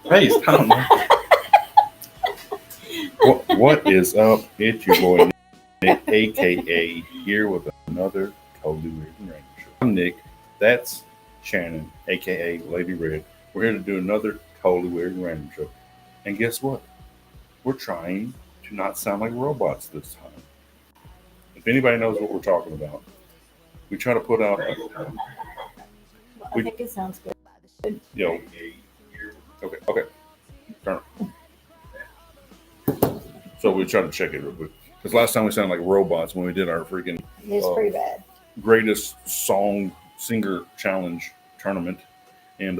Hey, I don't know. What is up? It's your boy Nick, aka here with another Totally Weird and Random Show. I'm Nick. That's Shannon, aka Lady Red. We're here to do another Totally Weird and Random Show. And guess what? We're trying to not sound like robots this time. If anybody knows what we're talking about, we try to put out. I think it sounds good. Yo, okay, turn it. So we try to check it real quick. Because last time we sounded like robots when we did our freaking It's pretty bad. greatest song singer challenge tournament. And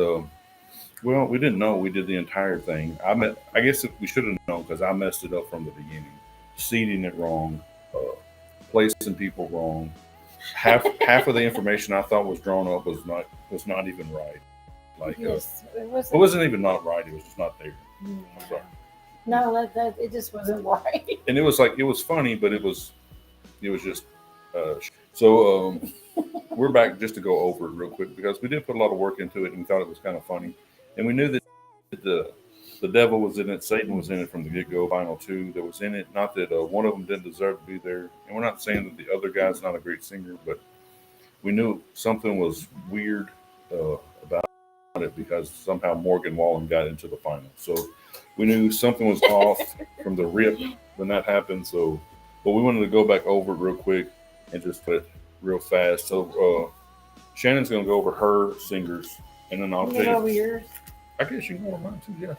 well, we didn't know we did the entire thing. I guess we should have known because I messed it up from the beginning, seeding it wrong, placing people wrong. Half of the information I thought was drawn up was not even right. Like Yes, it wasn't even not right. It was just not there. Yeah. I'm sorry. No, that it just wasn't right. And it was like it was funny, but it was just so we're back just to go over it real quick because we did put a lot of work into it and we thought it was kind of funny, and we knew that the devil was in it, Satan was in it from the get go. Final two that was in it, not that one of them didn't deserve to be there, and we're not saying that the other guy's not a great singer, but we knew something was weird about it because somehow Morgan Wallen got into the final, so we knew something was off from the rip when that happened. So, but we wanted to go back over it real quick and just put it real fast. So, Shannon's going to go over her singers, and then I'll You tell go you. over yours. I guess you can go over mine too. Yeah.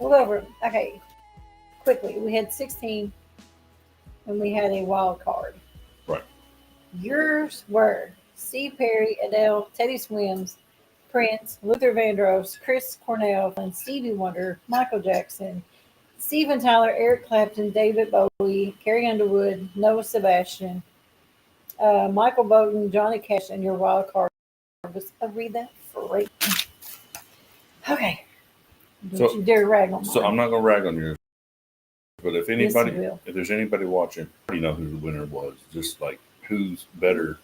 We'll go over it. Okay. Quickly, we had 16, and we had a wild card. Right. Yours were Steve Perry, Adele, Teddy Swims, Prince, Luther Vandross, Chris Cornell, and Stevie Wonder, Michael Jackson, Steven Tyler, Eric Clapton, David Bowie, Carrie Underwood, Noah Sebastian, Michael Bolton, Johnny Cash, and your wild card was Aretha Franklin. Okay. Don't you dare rag on mine. So I'm not going to rag on yours, but if Yes, you anybody, will. if there's anybody watching, you know who the winner was. Just like who's better.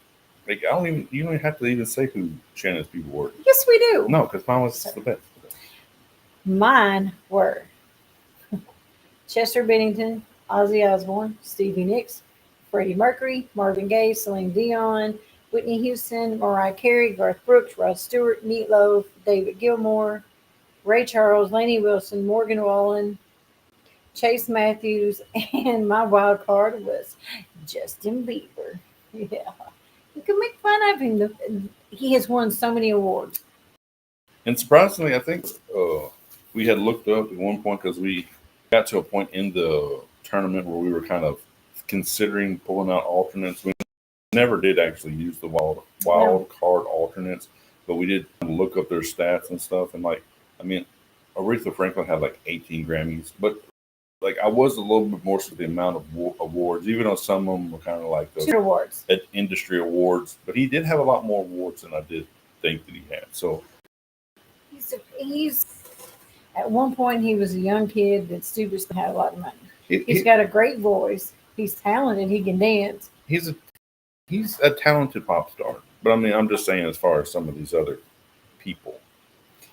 Like I don't even. You don't even have to even say who Shannon's people were. Yes, we do. No, because mine was the best. Mine were Chester Bennington, Ozzy Osbourne, Stevie Nicks, Freddie Mercury, Marvin Gaye, Celine Dion, Whitney Houston, Mariah Carey, Garth Brooks, Rod Stewart, Meatloaf, David Gilmour, Ray Charles, Lainey Wilson, Morgan Wallen, Chase Matthews, and my wild card was Justin Bieber. Yeah. You can make fun of him. He has won so many awards. And surprisingly, I think we had looked up at one point because we got to a point in the tournament where we were kind of considering pulling out alternates. We never did actually use the wild card alternates, but we did look up their stats and stuff. And like, I mean, Aretha Franklin had like 18 Grammys, but like I was a little bit more to the amount of awards, even though some of them were kind of like those Awards. industry awards. But he did have a lot more awards than I did think that he had. So He's at one point he was a young kid that stupid had a lot of money. He's he, got a great voice. He's talented. He can dance. he's a talented pop star. But I mean, I'm just saying as far as some of these other people.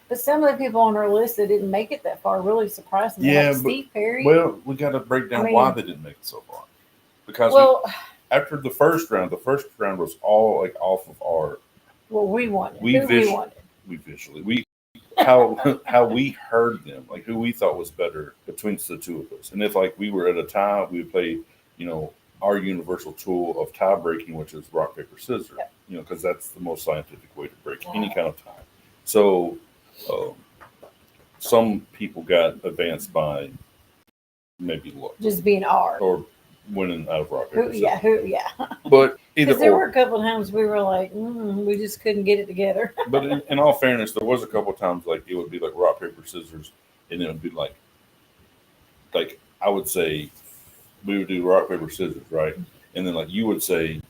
But some of the people on our list that didn't make it that far really surprised me. Yeah, like but- Steve Perry. Well, we got to break down why they didn't make it so far. Because after the first round was all like off of our we wanted. we Who we visually wanted. we visually we how we heard them, like who we thought was better between the two of us. And if like we were at a tie, we would play, our universal tool of tie breaking, which is rock paper scissors. Yeah. Because that's the most scientific way to break any kind of tie. So some people got advanced by maybe luck Just being ours. or winning out of rock paper scissors. Yeah. But either Because there or. were a couple of times we were like, we just couldn't get it together. But in all fairness, there was a couple of times like it would be like rock paper scissors, and it would be like I would say we would do rock paper scissors, right? And then like you would say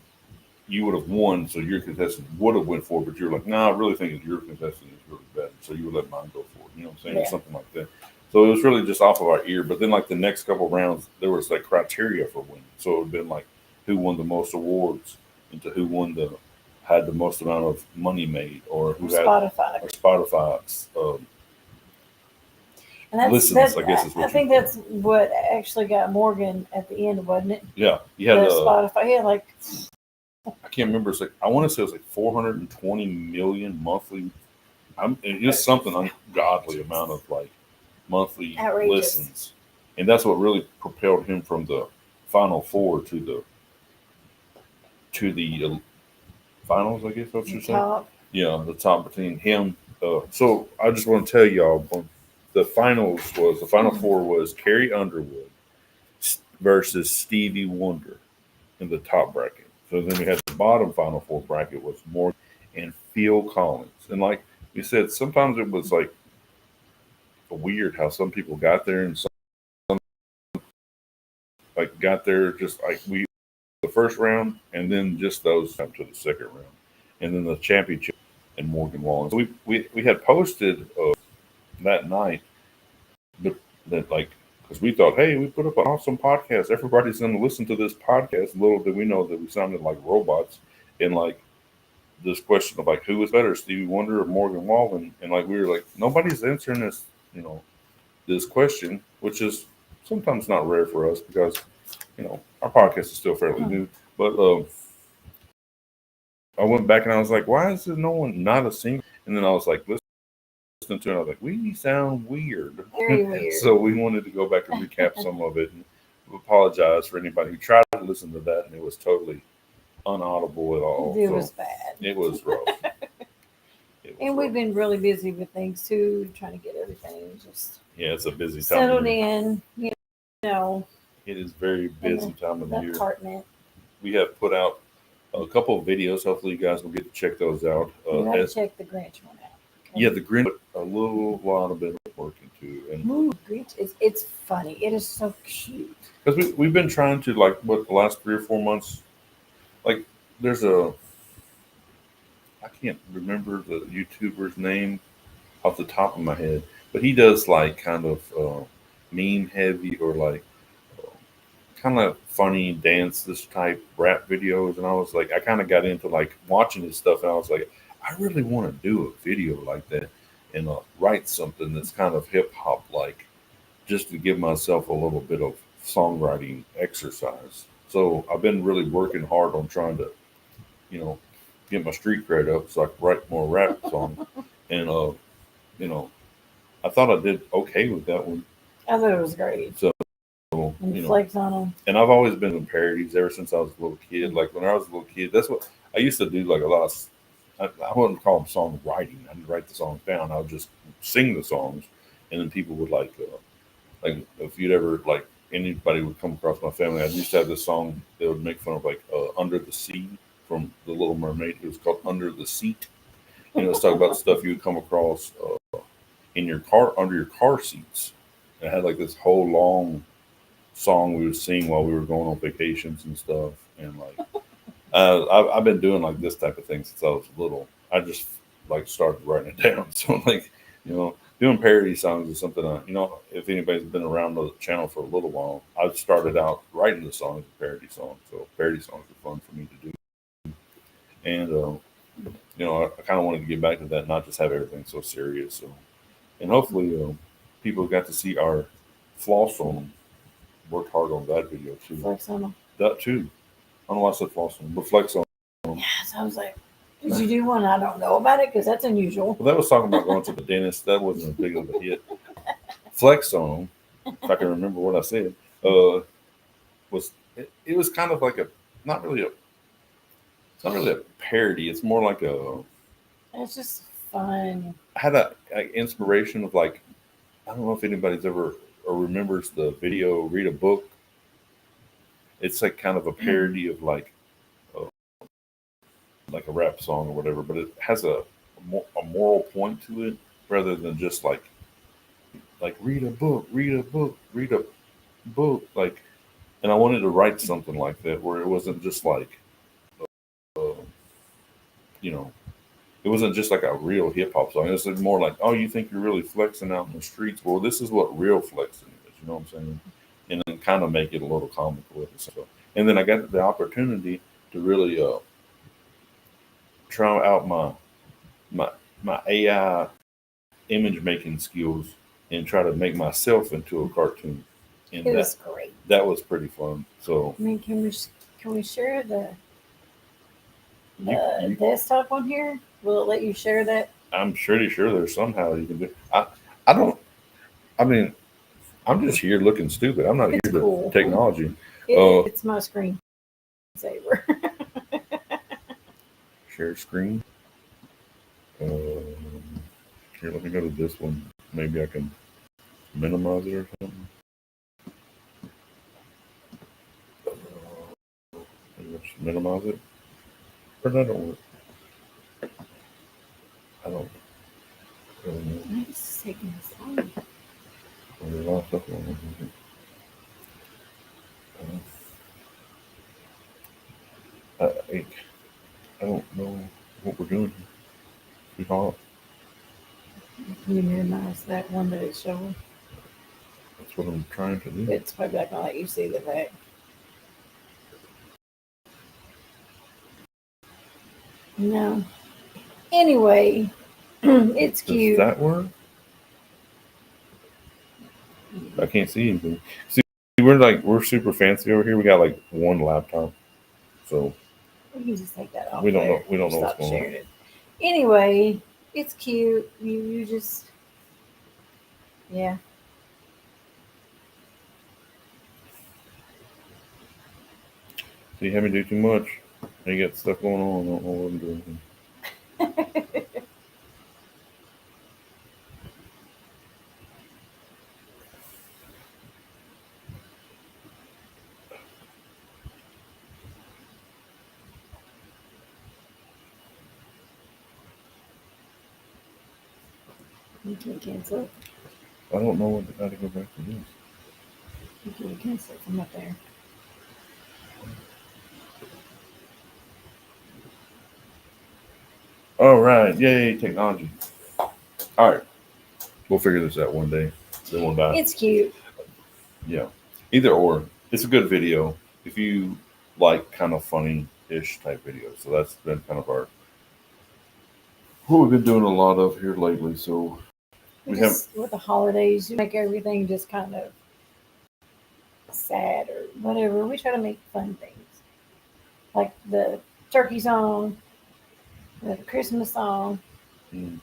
you would have won, so your contestant would have went for it, but you're like, I really think that your contestant is really better, so you would let mine go for it. You know what I'm saying? Yeah. Or something like that. So it was really just off of our ear. But then like the next couple of rounds, there was like criteria for winning. So it would have been like who won the most awards into who had the most amount of money made, or who had Spotify. or Spotify And that's listens, I guess is I what think you that's what actually got Morgan at the end, wasn't it? Yeah, he The had Spotify. He had like I can't remember. It's like I want to say it was like 420 million monthly. It's something ungodly amount of like monthly outrageous listens, and that's what really propelled him from the final four to the finals. I guess what you say. top. Yeah, the top between him. So I just want to tell y'all, the final four was Carrie Underwood versus Stevie Wonder in the top bracket. So then we had the bottom final four bracket was Morgan and Phil Collins. And like you said, sometimes it was like weird how some people got there and some like got there just like we the first round and then just those up to the second round. And then the championship and Morgan Wallen. So we had posted that night but that like because we thought, hey, we put up an awesome podcast. Everybody's going to listen to this podcast. Little did we know that we sounded like robots. And like this question of like who was better, Stevie Wonder or Morgan Wallen, and like we were like nobody's answering this, this question, which is sometimes not rare for us because our podcast is still fairly new. But I went back and I was like, why is there no one not a singer? And then I was like, listening to it, I was like, we sound weird. Very weird. So we wanted to go back and recap some of it and apologize for anybody who tried to listen to that and it was totally unaudible at all. It was bad. It was rough. And we've been really busy with things too, trying to get everything just it's a busy time. settled in. You know, it is very busy time of the year. Apartment. We have put out a couple of videos. Hopefully, you guys will get to check those out. You have to check the Grinch one out. Okay? Yeah, the Grinch a lot of bit of work into, and Grinch it's funny. It is so cute. Because we've been trying to like the last 3 or 4 months. Like there's I can't remember the YouTuber's name off the top of my head, but he does like kind of meme heavy or like kind of funny dance this type rap videos, and I was like, I kind of got into like watching his stuff, and I was like, I really want to do a video like that and write something that's kind of hip hop like, just to give myself a little bit of songwriting exercise. So I've been really working hard on trying to, get my street cred up so I can write more rap songs. And I thought I did okay with that one. I thought it was great. So and flex on them. And I've always been in parodies ever since I was a little kid. Like when I was a little kid, that's what I used to do. Like a lot of, I wouldn't call them songwriting. I didn't write the songs down. I would just sing the songs, and then people would like if you'd ever like anybody would come across my family, I used to have this song they would make fun of like Under the Sea from The Little Mermaid. It was called Under the Seat. And it was talking about stuff you would come across in your car, under your car seats. And I had like this whole long song we would sing while we were going on vacations and stuff. And like, I've been doing like this type of thing since I was little. I just like started writing it down. So like, doing parody songs is something if anybody's been around the channel for a little while, I've started out writing the songs as parody songs. So parody songs are fun for me to do. And, I kind of wanted to get back to that, not just have everything so serious. So, and hopefully people got to see our floss on them. Worked hard on that video too. Flex on them. That too. I don't know why I said floss on them, but flex on them. Yes, I was like, did you do one? I don't know about it because that's unusual. Well, that was talking about going to the dentist. That wasn't a big of a hit. Flex on them, if I can remember what I said, was it was kind of like it's not really a parody. It's more like it's just fun. I had a inspiration of like, I don't know if anybody's ever or remembers the video Read a Book. It's like kind of a parody of like a rap song or whatever, but it has a moral point to it rather than just like read a book, read a book, read a book. Like, and I wanted to write something like that where it wasn't just like, it wasn't just like a real hip hop song. It was more like, oh, you think you're really flexing out in the streets? Well, this is what real flexing is. You know what I'm saying? And then kind of make it a little comical. So, and then I got the opportunity to really try out my AI image making skills and try to make myself into a cartoon. And It was great. that was pretty fun. So I mean, can we share the you, desktop on here? Will it let you share that? I'm pretty sure there's somehow you can do. I don't. I mean, I'm just here looking stupid. I'm not It's here to cool. technology. It's my screen saver. Share screen. Here, let me go to this one. Maybe I can minimize it or something. Maybe I should minimize it. Or that don't work. I don't really know. Maybe it's taking this long. There's a lot of stuff going on here. I, I don't know what we're doing here. Sweetheart. Can you minimize that one that it's showing? That's what I'm trying to do. It's probably not gonna let you see the back. No. Anyway, it's cute. Does that work? I can't see anything. See, we're super fancy over here. We got like one laptop, so We can just take that off. we don't know. there. We don't know what's Stop going on. sharing it. Anyway, it's cute. You just yeah. So you have me do too much. You got stuff going on. I don't know what I'm doing. You can't cancel it. I don't know how to go back to this. You can't cancel it from up there. All right, yay, technology. All right, we'll figure this out one day. Then we'll die. It's cute. Yeah, either or. It's a good video if you like kind of funny-ish type videos. So that's been kind of our what we've been doing a lot of here lately. So we have Just with the holidays, you make everything just kind of sad or whatever. We try to make fun things, like the turkey song, the Christmas song, mm,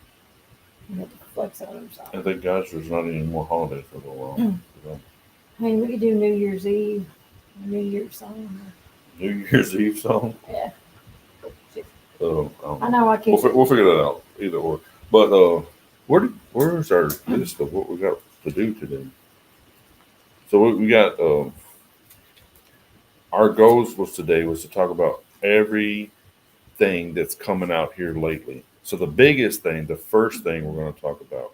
and the Flex on them I song. think, gosh, there's not any more holidays for a little while. So, I mean, we could do New Year's Eve, New Year's song. New Year's Eve song. Yeah, I I know I can't. we'll figure that out either or. But where's our list of what we got to do today? So we got our goals was today was to talk about everything that's coming out here lately. So the biggest thing, the first thing we're going to talk about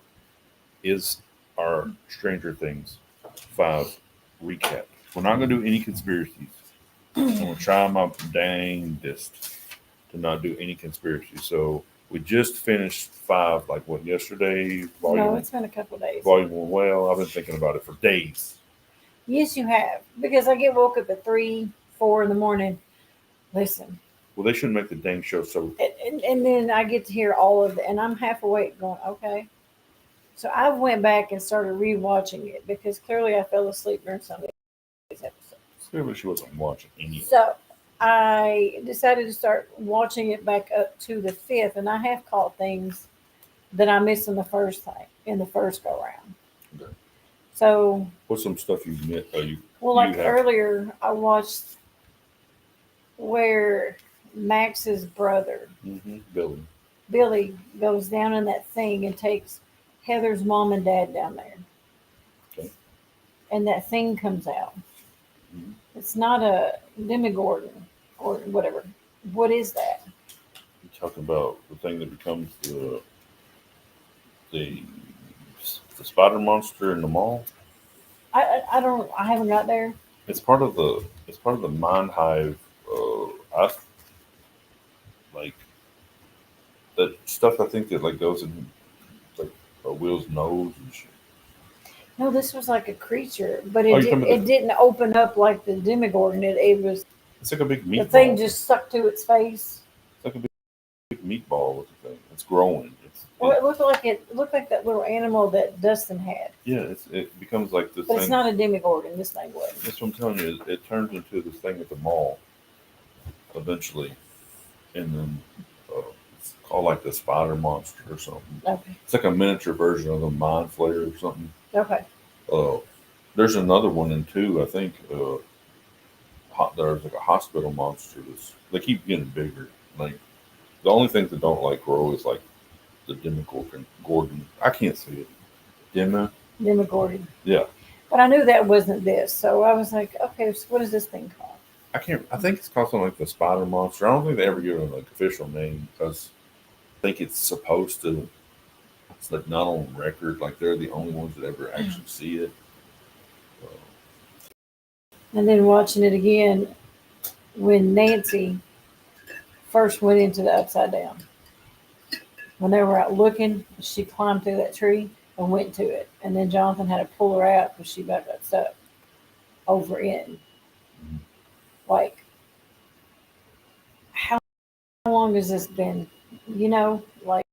is our Stranger Things 5 recap. We're not going to do any conspiracies. I'm going to try my dangest to not do any conspiracies. So we just finished 5, like what, yesterday? No, it's been a couple days. Volume 1. Well, I've been thinking about it for days. Yes, you have, because I get woke up at 3, 4 in the morning. Listen, Well, they shouldn't make the dang show so. and then I get to hear all of it, and I'm half awake, going, okay. So I went back and started rewatching it because clearly I fell asleep during some of these episodes. Clearly, she wasn't watching any of it. So I decided to start watching it back up to the 5th, and I have caught things that I missed in the first time, in the first go round. Okay. So, What's some stuff you met? well, like earlier, I watched where Max's brother, Billy. Billy, goes down in that thing and takes Heather's mom and dad down there. Okay. And that thing comes out. Mhm. It's not a demigorgon or whatever. What is that? You're talking about the thing that becomes the the spider monster in the mall. I don't. I haven't got there. It's part of the mind hive. I like that stuff. I think that like goes in like Will's nose and shit. No, this was like a creature, but Oh, it didn't open up like the demigorgon. It was It's like a big the meatball. thing just stuck to its face. It's like a big meatball with the thing. It's growing. Or it looked like that little animal that Dustin had. Yeah, it becomes like this But thing. it's not a demigorgon. This thing was. That's what I'm telling you. It turns into this thing at the mall eventually, and then it's called like the spider monster or something. Okay. It's like a miniature version of the mind flayer or something. Okay. Uh, there's another one in two. I think there's like a hospital monster. They keep getting bigger. Like the only things that don't like grow is like the Demogorgon. Gordon, I can't say it. Demogorgon. Yeah, But I knew that wasn't this, so I was like, okay, so what is this thing called? I can't. I think it's called something like the spider monster. I don't think they ever give it like official name because I think it's supposed to. It's like not on record. Like they're the only ones that ever actually see it. Uh, And then watching it again when Nancy first went into the upside down. When they were out looking, she climbed through that tree and went to it. And then Jonathan had to pull her out because she about got stuck over in. Like, how long has this been? You know, like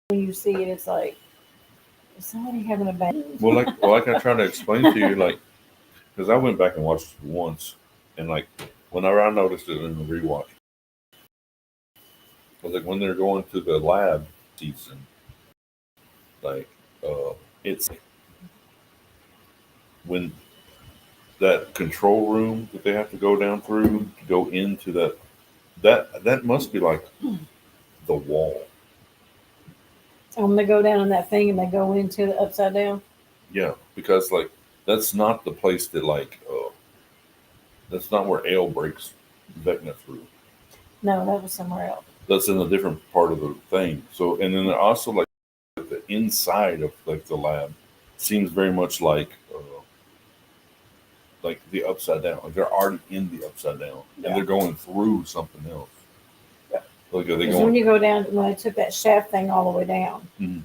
when you see it, it's like, is somebody having a baby? like I tried to explain to you, like because I went back and watched it once, and like whenever I noticed it in the rewatch, I was like when they're going to the lab season, like it's when that control room that they have to go down through to go into that must be like the wall. So when they go down in that thing and they go into the upside down. Yeah, because like that's not the place that like that's not where Ale breaks Vecna through. No, that was somewhere else. That's in a different part of the thing. So and then also like the inside of like the lab seems very much like the upside down. Like they're already in the upside down Yeah. and they're going through something else. Yeah. Like are they Because when going? you go down, when they took that shaft thing all the way down, Mhm.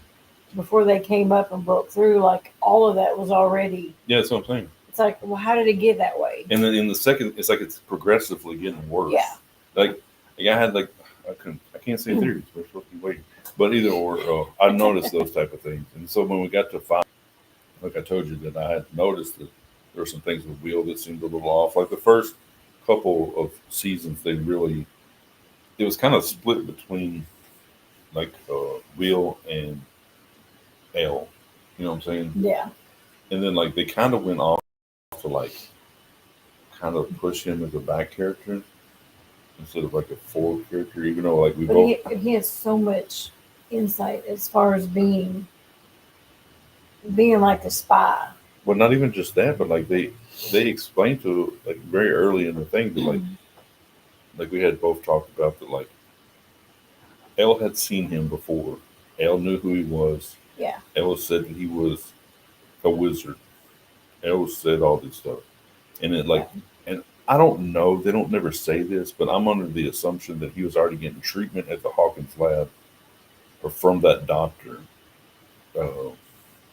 before they came up and broke through, like all of that was already. Yeah, that's what I'm saying. It's like, well, how did it get that way? And then in the second, it's like it's progressively getting worse. Yeah. Like I had like I can't say theories. We're supposed to be waiting, but either or, I noticed those type of things. And so when we got to five, like I told you that I had noticed that there were some things with Wheel that seemed a little off. Like the first couple of seasons, it was kind of split between like Wheel and L. You know what I'm saying? Yeah. And then like they kind of went off to like kind of push him as a back character instead of like a forward character, even though like we But both. he has so much insight as far as being like the spy. Well, not even just that, but like they explained to like very early in the thing that like we had both talked about that like Elle had seen him before. Elle knew who he was. Yeah. Elle said that he was a wizard. Elle said all this stuff, and it like and I don't know. They don't never say this, but I'm under the assumption that he was already getting treatment at the Hawkins lab or from that doctor. Uh,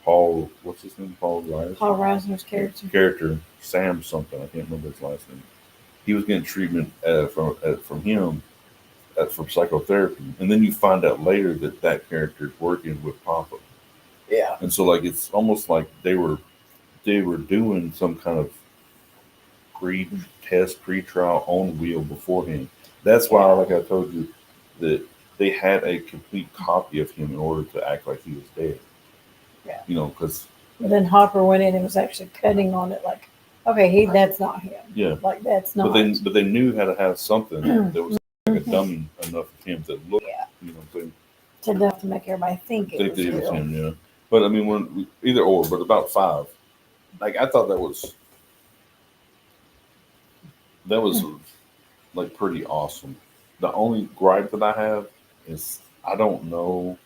Paul, what's his name? Paul Rice. Paul Reisner's character. Character Sam something. I can't remember his last name. He was getting treatment from him from psychotherapy, and then you find out later that that character is working with Papa. Yeah. And so like it's almost like they were doing some kind of pre-trial on Wheel beforehand. That's why, like I told you, that they had a complete copy of him in order to act like he was dead. Yeah. You know, because. But then Hopper went in and was actually cutting on it, like, okay, that's not him. Yeah. Like that's not. But they knew how to have something that was like a dummy enough of him to look. Yeah. You know what I'm saying? To enough to make everybody think it was real. Him. Yeah. But I mean, either or, but about five. Like I thought that was like pretty awesome. The only gripe that I have is I don't know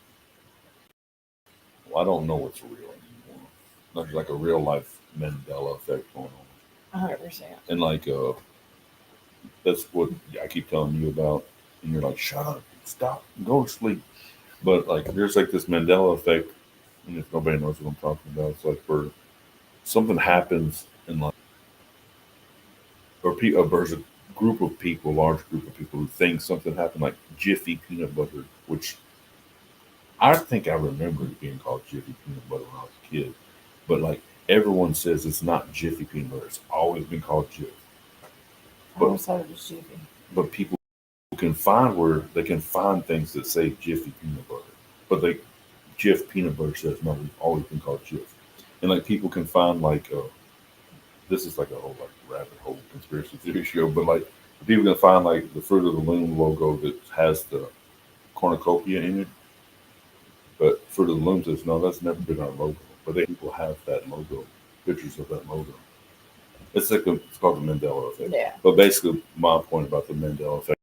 what's real anymore. There's like a real life Mandela effect going on. 100%. And like that's what I keep telling you about, and you're like, shut up, stop, go to sleep. But like there's like this Mandela effect, and if nobody knows what I'm talking about, it's like where something happens in like or there's a group of people, large group of people who think something happened, like Jiffy peanut butter, which I think I remember it being called Jiffy Peanut Butter when I was a kid, but like everyone says it's not Jiffy Peanut Butter. It's always been called Jiff. I But always thought it was Jiffy. people can find where they can find things that say Jiffy Peanut Butter, but they Jif Peanut Butter says no. We've always been called Jif, and like people can find like this is like a whole like rabbit hole conspiracy theory show, but like people can find like the Fruit of the Loom logo that has the cornucopia in it, but Fruit of the Loom says no, that's never been our logo. But they people have that logo, pictures of that logo. It's called the Mandela effect. Yeah. But basically, my point about the Mandela effect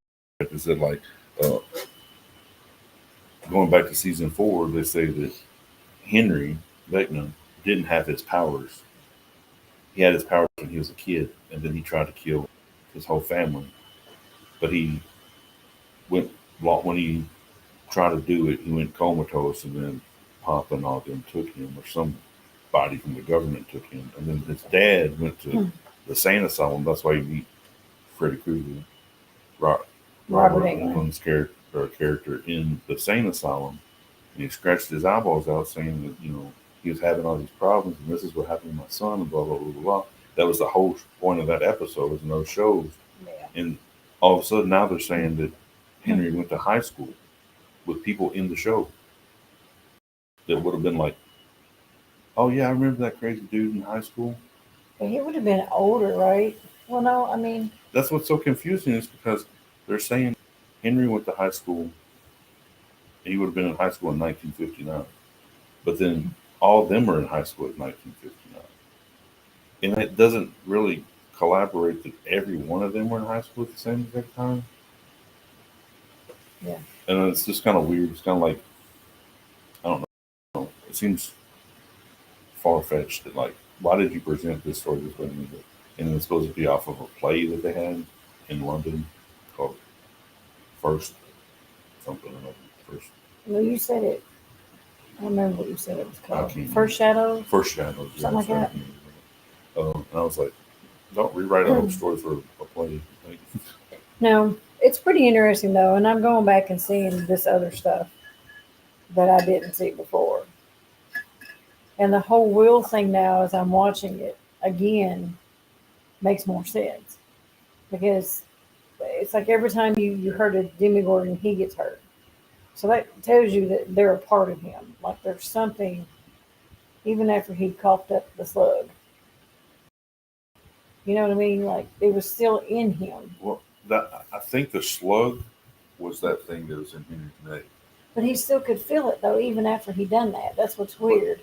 is that like uh, going back to season 4, they say that Henry Vecna didn't have his powers. He had his powers when he was a kid, and then he tried to kill his whole family. But he went when he tried to do it. He went comatose, and then Papa and all them took him, or somebody from the government took him, and then his dad went to the sane asylum. That's why you meet Freddy Krueger, Robert Englund's character in the sane asylum, and he scratched his eyeballs out, saying that he was having all these problems, and this is what happened to my son, and blah blah blah blah blah. That was the whole point of that episode, was in those shows. Yeah. And all of a sudden now they're saying that Henry went to high school with people in the show that would have been like, oh yeah, I remember that crazy dude in high school. But he would have been older, right? Well, no, I mean, That's what's so confusing, is because they're saying Henry went to high school. He would have been in high school in 1959, but then all of them were in high school in 1959, and it doesn't really collaborate that every one of them were in high school at the same exact time. yeah. And it's just kind of weird. It's kind of like, I don't know. It seems far fetched that like, why did you present this story this way? And it's supposed to be off of a play that they had in London called First something or other. First. Well, you said it. I remember what you said it was called. can't First Shadow? First Shadows. Yeah, Something like that. And I was like, don't rewrite a whole story for a play. Like, No, it's pretty interesting though, and I'm going back and seeing this other stuff that I didn't see before. And the whole will thing now, as I'm watching it again, makes more sense because it's like every time you hurt a demigorgon, he gets hurt. So that tells you that they're a part of him. Like there's something, even after he coughed up the slug. You know what I mean? Like it was still in him. well, that I think the slug was that thing that was in Henry's neck. But he still could feel it though, even after he done that. That's what's weird.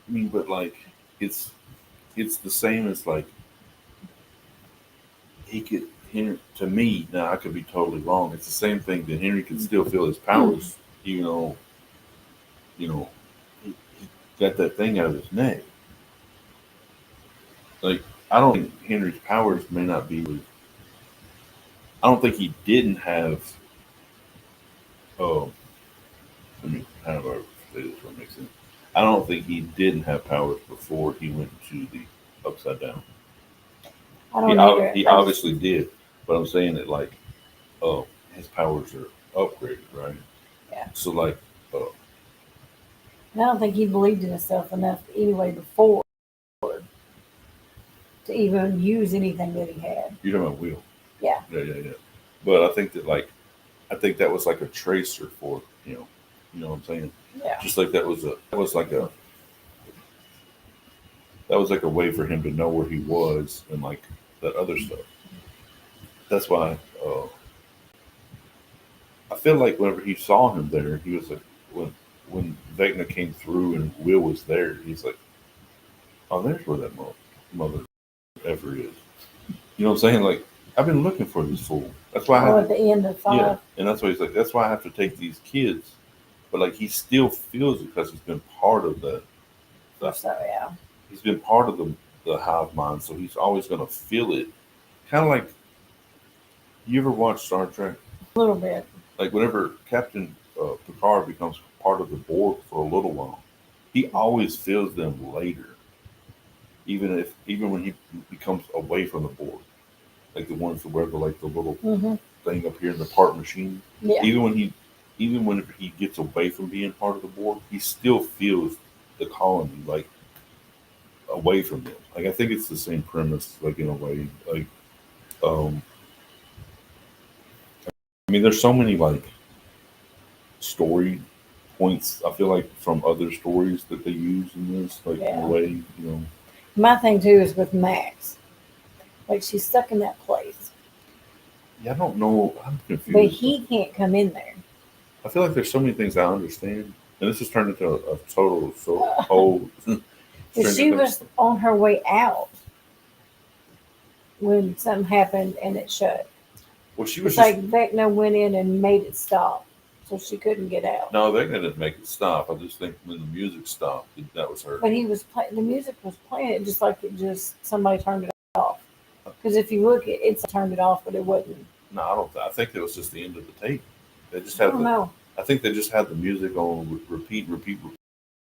But like, it's it's the same as like he could Henry, to me, now I could be totally wrong. It's the same thing that Henry can still feel his powers, even though he got that thing out of his neck. Like, I don't think Henry's powers may not be. I don't think he didn't have. Oh, let me how do I say this so it makes sense. I don't think he didn't have powers before he went to the upside down. I don't either. He obviously did, but I'm saying that like, oh, his powers are upgraded, right? Yeah. So like, And I don't think he believed in himself enough anyway before to even use anything that he had. you're talking about Will. Yeah. Yeah. But I think that like, I think that was like a tracer for you know what I'm saying? Yeah. Just like that was like a way for him to know where he was and like that other stuff. That's why I feel like whenever he saw him there, he was like when Vecna came through and Will was there, he's like, oh, there's where that mother ever is. You know what I'm saying? Like, I've been looking for this fool. That's why I Oh, have at the end of 5. yeah, and that's why he's like, that's why I have to take these kids. But like, he still feels it because he's been part of So yeah. he's been part of the hive mind, so he's always gonna feel it. Kind of like, you ever watch Star Trek? A little bit. Like whenever Captain Picard becomes part of the Borg for a little while, he always feels them later, even when he becomes away from the Borg, like the ones that wear the like the little Hmm. thing up here in the part machine. Yeah. Even when he even whenever he gets away from being part of the board, he still feels the colony like away from them. Like I think it's the same premise, like in a way. Like um, I mean, there's so many like story points. I feel like from other stories that they use in this, like in a Yeah. way, My thing too is with Max. Like she's stuck in that place, Yeah, I don't know. I'm but confused. he can't come in there. I feel like there's so many things I understand, and this has turned into a total so whole. But Stranger she Things. was on her way out when something happened and it shut. Well, she was It's just like Vecna went in and made it stop, so she couldn't get out. no. They didn't make it stop. I just think when the music stopped, that was her. But he was the music was playing it just like it just somebody turned it off. Because if you look, it's turned it off, but it wasn't. No, I don't. I think it was just the end of the tape. They just I had don't the. know. I think they just had the music on repeat, repeat,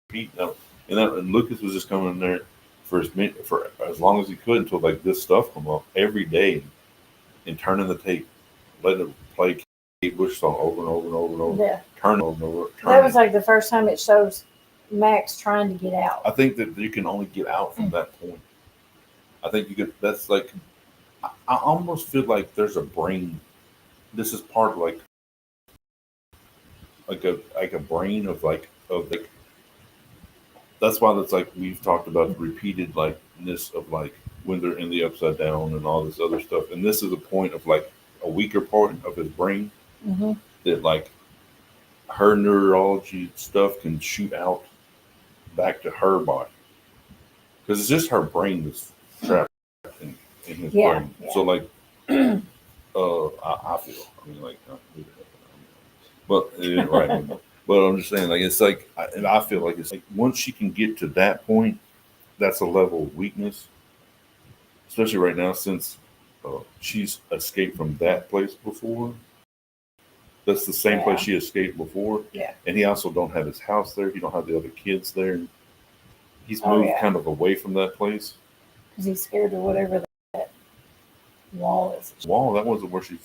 repeat. And Lucas was just coming in there for for as long as he could until like this stuff come up every day, and turning the tape, letting it play Kate Bush song over and over and over and over, Yeah, turn it over and over. that Turn was it. like the first time it shows Max trying to get I out. think that you can only get out from that point. I think you could. That's like I almost feel like there's a brain. This is part of like a brain of like that's why that's like we've talked about the repeated likeness of like when they're in the upside down and all this other stuff. And this is a point of like a weaker part of his brain Hmm. that like her neurology stuff can shoot out back to her body because it's just her brain that's trapped in his Yeah, brain. So yeah. like I feel I mean like but it didn't write anymore. But I'm just saying, like it's like, and I feel like it's like once she can get to that point, that's a level of weakness, especially right now since she's escaped from that place before. That's the same place Yeah, she escaped before, yeah. and he also don't have his house there. He don't have the other kids there. He's Oh moved yeah, kind of away from that place. because he's scared of whatever that wall is. Wall, that wasn't where she.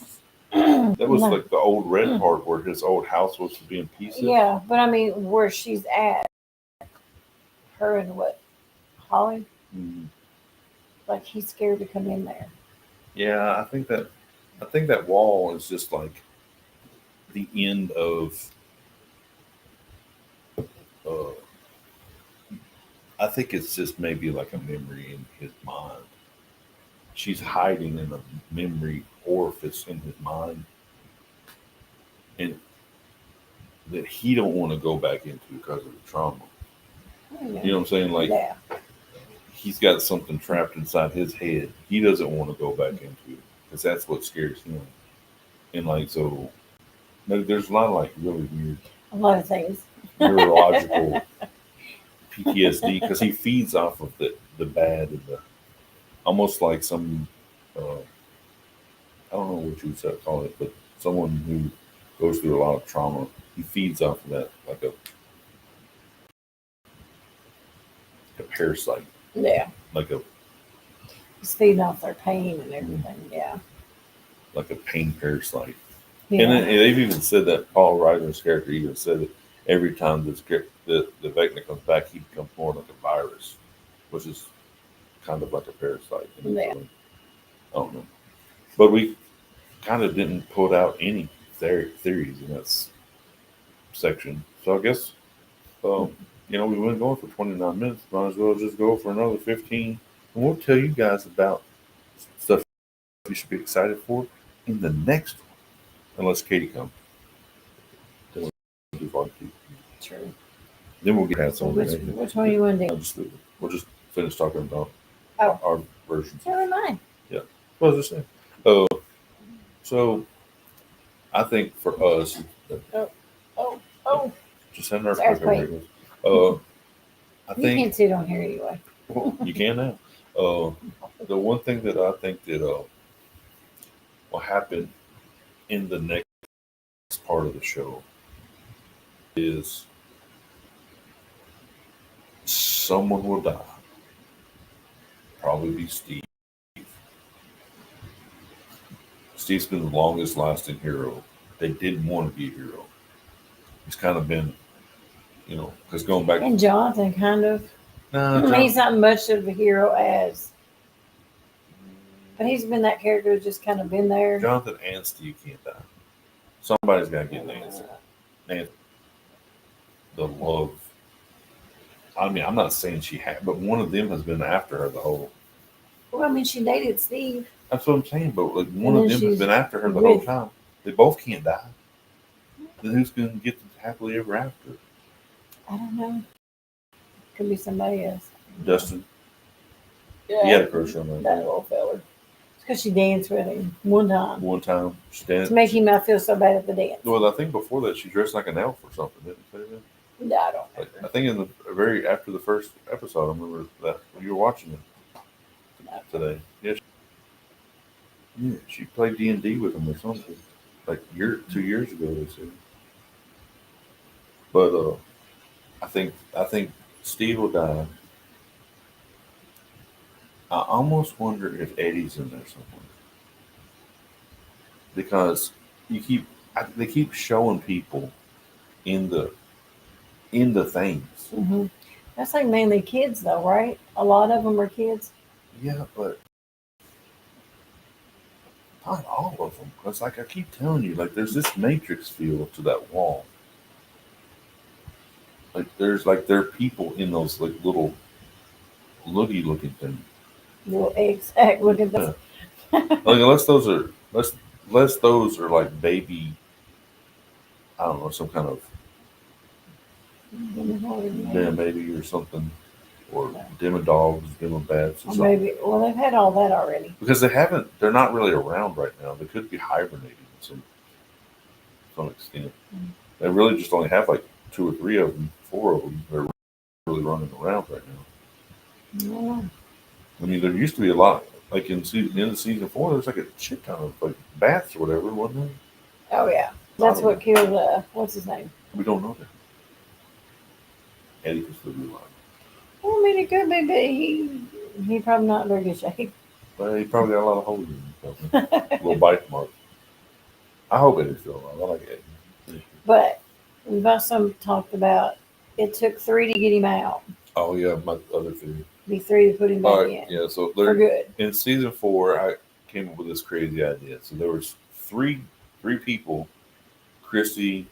That was No. like the old red part where his old house was to be in pieces. Yeah, but I mean, where she's at, her and what Holly, Mhm. like he's scared to come in there. Yeah, I think that wall is just like the end of uh, I think it's just maybe like a memory in his mind. She's hiding in a memory orifice in his mind, and that he don't want to go back into because of the trauma. You know what I'm saying? Like Yeah, he's got something trapped inside his head. He doesn't want to go back into it because that's what scares him. And like so, there's a lot of like really weird a lot of things. neurological PTSD because he feeds off of the bad and the almost like some uh, I don't know what you would call it, but someone who goes through a lot of trauma, he feeds off of that like a parasite, Yeah, like a he's feeding off their pain and everything. Yeah, like a pain parasite. And yeah. then and they've even said that Paul Reiser's character even said that every time the Vecna comes back, he becomes more like a virus, which is kind of like a parasite. Yeah. So, I don't know, but we kind of didn't put out any theories in that section. So I guess Um, we've been going for 29 minutes. Might as well just go for another 15. And we'll tell you guys about stuff you should be excited for in the next one. Unless Katie comes. Then we'll do part two. True. Then we'll get hats So on. which one do you want to do? We'll just finish talking about Oh, our versions. never mind. Yeah. What was I saying? Uh, so I think for us, Oh, oh, oh. just having our It's earthquake. I You think can't sit on here anyway. well, you can now. The one thing that I think that will happen in the next part of the show is someone will die. Probably be Steve. Steve's been the longest lasting hero. They didn't want to be a hero. He's kind of been, because going back. And Jonathan kind of. No, He's not much of a hero as, but he's been that character who's just kind of been there. Jonathan and Steve can't die. Somebody's got to get Nancy. Nancy, the love. I mean, I'm not saying she had, but one of them has been after her the whole. Well, I mean, she dated Steve. That's what I'm saying, but like one of them has been after her the whole time. They both can't die. Then who's going to get them happily ever after? I don't know. Could be somebody else. Dustin. Yeah, he had a crush on her. That little feller. It's because she danced with him one time. One time, she danced. To make him not feel so bad at the dance. Well, I think before that she dressed like an elf or something. Didn't she say that? No, I don't remember. I think in the after the first episode, I remember that you were watching it today. Yeah, she played D&D with him or something, like 2 years ago. They said. But I think Steve will die. I almost wonder if Eddie's in there somewhere because they keep showing people in the things. Mm-hmm. That's like mainly kids, though, right? A lot of them are kids. Yeah, but not all of them. Because, like I keep telling you, like there's this Matrix feel to that wall. Like there are people in those like little looking things. Little egg looking things. Yeah. Like unless those are like baby. I don't know, some kind of baby or something, or demodogs, demobats, or maybe. Well, they've had all that already because they're not really around right now. They could be hibernating to some extent. Mm-hmm. They really just only have like 2 or 3 of them, 4 of them. They're really running around right now. Yeah. I mean, there used to be a lot. Like in season 4, there's like a shit ton of like bats or whatever, wasn't there? Oh yeah, that's what killed. What's his name? We don't know that. Eddie could still be alive. Well, I mean, it could be, but he probably not in very good shape. Well, he probably got a lot of holes in him. Little bite marks. I hope Eddie's still alive. I like Eddie. But we've also talked about it took 3 to get him out. Oh yeah, my other theory. Be 3 to put him back in. Yeah, so for good. In season 4, I came up with this crazy idea. So there was three people, Chrissy,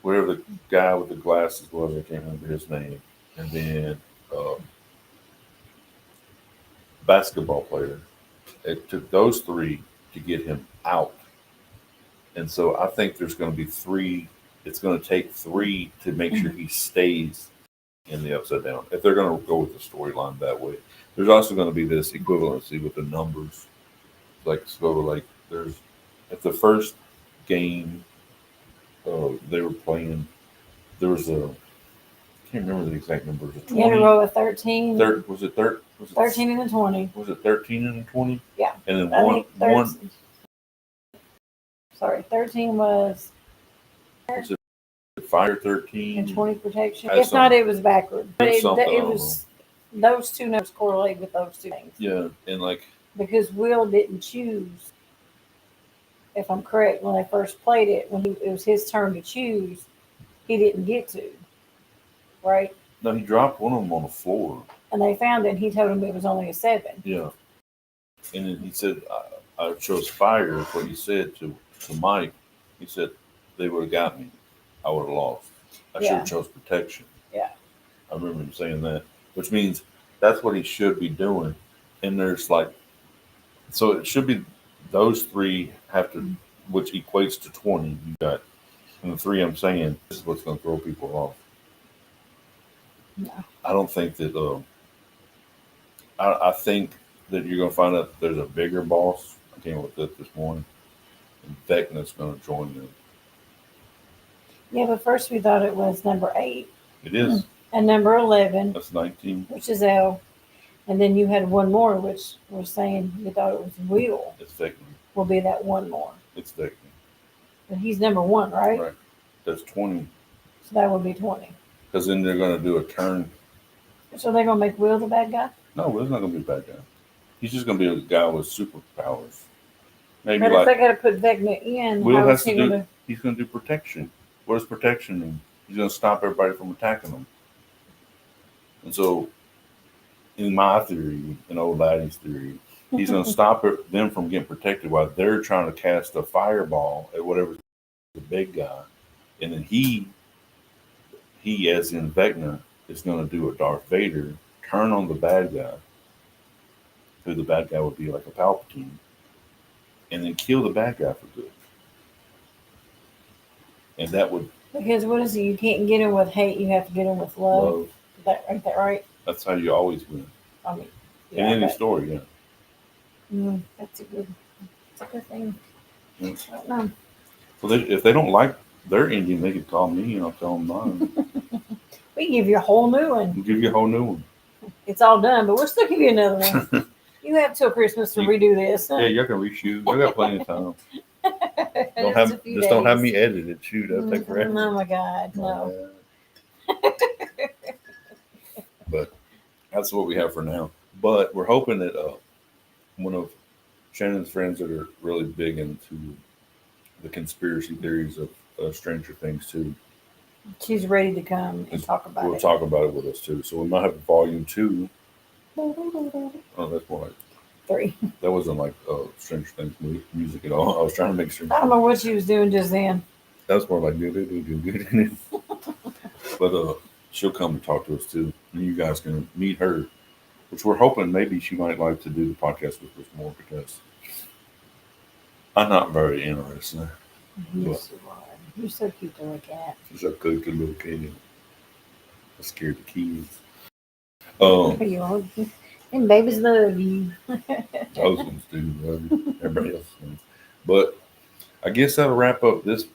whatever the guy with the glasses was, I can't remember his name, and then basketball player. It took those 3 to get him out. And so I think there's going to be 3. It's going to take 3 to make sure he stays in the Upside Down. If they're going to go with the storyline that way, there's also going to be this equivalency with the numbers. Like there's at the first game they were playing. There was I can't remember the exact numbers. You had a row of 13. Was it 13 and a 20. Was it 13 and a 20? Yeah. And then one. Sorry, 13 was it fire 13 and 20 protection. If not, it was backward. But it was those 2 numbers correlate with those 2 things. Yeah, and like because Will didn't choose. If I'm correct, when they first played it, when it was his turn to choose, he didn't get to. Right? No, he dropped one of them on the floor. And they found it, and he told him it was only a 7. Yeah. And then he said, I chose fire, is what he said to Mike. He said, they would have got me. I would have lost. I should have chose protection. Yeah. I remember him saying that, which means that's what he should be doing. And there's like, so it should be those 3 have to, which equates to 20. You got, and the 3 I'm saying, this is what's going to throw people off. No. I don't think that, I think that you're going to find out there's a bigger boss. I came up with that this morning. And Vecna's going to join them. Yeah, but first we thought it was number 8. It is. And number 11. That's 19. Which is L. And then you had one more, which was saying you thought it was Will. It's Vecna. Will be that one more. It's Vecna. But he's number 1, right? Right. That's 20. So that would be 20. Because then they're going to do a turn. So they're going to make Will the bad guy? No, Will's not going to be a bad guy. He's just going to be a guy with superpowers. Maybe but if they got to put Vecna in, Will has to do. He's going to do protection. What does protection mean? He's going to stop everybody from attacking them. And so, in my theory, in old laddie's theory, he's going to stop them from getting protected while they're trying to cast a fireball at whatever's the big guy. And then he as in Vecna, is going to do a Darth Vader, turn on the bad guy, who the bad guy would be like a Palpatine, and then kill the bad guy for good. And that would Because what is it? You can't get him with hate. You have to get him with love. love. Ain't that right? That's how you always win. I mean, In any story, yeah. That's a good thing. Yeah. I don't know. So if they don't like their ending, they could call me and I'll tell them mine. We give you a whole new one. We'll give you a whole new one. It's all done, but we'll still give you another one. You have till Christmas to redo this. Yeah, you can reshoot. I got plenty of time. Don't have me edit it. Shoot, that'll take forever. Oh my God, no. But that's what we have for now. But we're hoping that one of Shannon's friends that are really big into the conspiracy theories of Stranger Things too. She's ready to come and talk about it. We'll talk about it with us too. So we might have volume 2. Oh, that's more like 3. That wasn't like Stranger Things music at all. I was trying to make sure. I don't know what she was doing just then. That was more like do. But she'll come and talk to us too, and you guys can meet her, which we're hoping maybe she might like to do the podcast with us more because I'm not very interested. Yes, you are. You're so cute to look at. She's a good little kid. I scared the kids. You are. And babies love you. Those ones do. Everybody else does. But I guess that'll wrap up this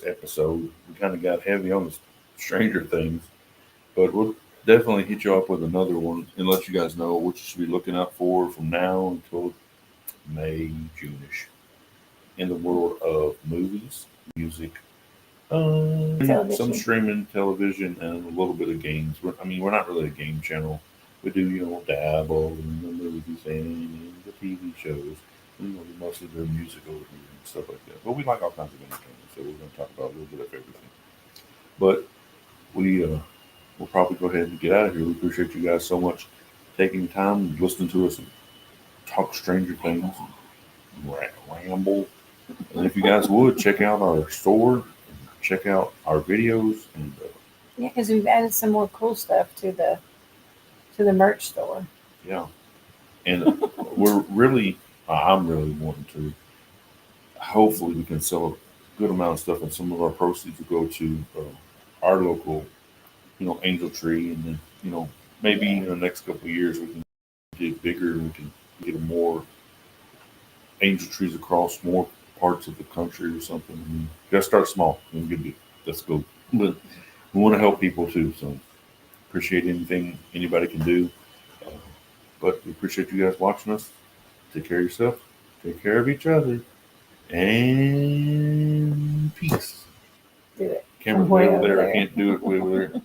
episode. We kind of got heavy on the Stranger Things, but we'll definitely hit you up with another one and let you guys know what you should be looking out for from now until May, June-ish in the world of movies, music, some streaming television, and a little bit of games. We're not really a game channel. We do, dabble in the movies and the TV shows. Most of their music over here and stuff like that. But we like all kinds of entertainment, so we're going to talk about a little bit of everything. But we'll probably go ahead and get out of here. We appreciate you guys so much taking time and listening to us and talk Stranger Things and ramble. And if you guys would, check out our store, check out our videos. And yeah, because we've added some more cool stuff to the merch store. Yeah. And I'm really wanting to, hopefully we can sell a good amount of stuff, and some of our proceeds will go to our local, Angel Tree, and then, maybe in the next couple of years we can get bigger and we can get more Angel Trees across more parts of the country or something. Just start small and that's cool. But we want to help people too, so appreciate anything anybody can do. But we appreciate you guys watching us. Take care of yourself. Take care of each other. And peace. Do it. Camera's way over there. I can't do it way over there.